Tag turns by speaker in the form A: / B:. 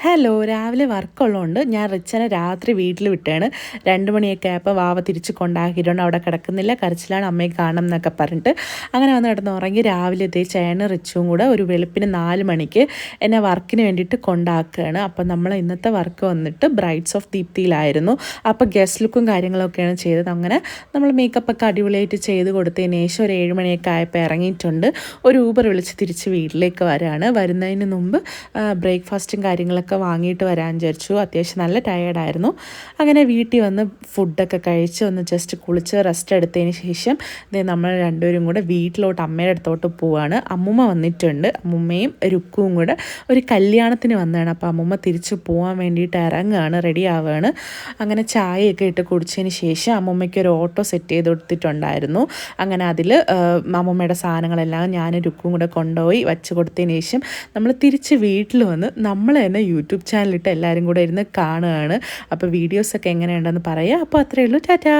A: Hello, രാവിലെ വർക്കുള്ളതുകൊണ്ട് ഞാൻ റിച്ചനെ രാത്രി വീട്ടിൽ വിട്ടാണ്. 2 മണിയൊക്കെ ആയപ്പോൾ വാവ തിരിച്ച് കൊണ്ടാക്കിയിട്ടുണ്ട്. അവിടെ കിടക്കുന്നില്ല, കരച്ചിലാണ്, അമ്മയെ കാണണം എന്നൊക്കെ പറഞ്ഞിട്ട് അങ്ങനെ വന്ന് കിടന്ന് ഉറങ്ങി. രാവിലെ ചേട്ടനും റിച്ചും കൂടെ ഒരു വെളുപ്പിന് 4 മണിക്ക് എന്നെ വർക്കിന് വേണ്ടിയിട്ട് കൊണ്ടാക്കുകയാണ്. അപ്പം നമ്മൾ ഇന്നത്തെ വർക്ക് വന്നിട്ട് ബ്രൈഡ്സ് ഓഫ് ദീപ്തിയിലായിരുന്നു. അപ്പോൾ ഗസ്റ്റ് ലുക്കും കാര്യങ്ങളൊക്കെയാണ് ചെയ്തത്. അങ്ങനെ നമ്മൾ മേക്കപ്പൊക്കെ അടിപൊളിയായിട്ട് ചെയ്ത് കൊടുത്തതിന് ശേഷം ഒരു 7 മണിയൊക്കെ ആയപ്പോൾ ഇറങ്ങിയിട്ടുണ്ട്. ഒരു ഊബർ വിളിച്ച് തിരിച്ച് വീട്ടിലേക്ക് വരാണ്. വരുന്നതിന് മുമ്പ് ബ്രേക്ക്ഫാസ്റ്റും കാര്യങ്ങളൊക്കെ വാങ്ങിയിട്ട് വരാൻ വിചാരിച്ചു. അത്യാവശ്യം നല്ല ടയേർഡായിരുന്നു. അങ്ങനെ വീട്ടിൽ വന്ന് ഫുഡൊക്കെ കഴിച്ച് ഒന്ന് ജസ്റ്റ് കുളിച്ച് റെസ്റ്റ് എടുത്തതിന് ശേഷം നമ്മൾ രണ്ടുപേരും കൂടെ വീട്ടിലോട്ട് അമ്മയുടെ അടുത്തോട്ട് പോവുകയാണ്. അമ്മൂമ്മ വന്നിട്ടുണ്ട്. അമ്മൂമ്മയും രുക്കും കൂടെ ഒരു കല്യാണത്തിന് വന്നതാണ്. അപ്പോൾ അമ്മൂമ്മ തിരിച്ച് പോകാൻ വേണ്ടിയിട്ട് ഇറങ്ങുകയാണ്, റെഡി ആവുകയാണ്. അങ്ങനെ ചായയൊക്കെ ഇട്ട് കുടിച്ചതിന് ശേഷം അമ്മൂമ്മയ്ക്ക് ഒരു ഓട്ടോ സെറ്റ് ചെയ്ത് കൊടുത്തിട്ടുണ്ടായിരുന്നു. അങ്ങനെ അതിൽ അമ്മൂമ്മയുടെ സാധനങ്ങളെല്ലാം ഞാൻ രുക്കും കൂടെ കൊണ്ടുപോയി വച്ച് കൊടുത്തതിന് ശേഷം നമ്മൾ തിരിച്ച് വീട്ടിൽ വന്ന് നമ്മൾ തന്നെ യൂട്യൂബ് ചാനലിട്ട് എല്ലാവരും കൂടെ ഇരുന്ന് കാണുകയാണ്. അപ്പോൾ വീഡിയോസൊക്കെ എങ്ങനെയുണ്ടെന്ന് പറയാം. അപ്പോൾ അത്രയേ ഉള്ളൂ. ടാറ്റാ.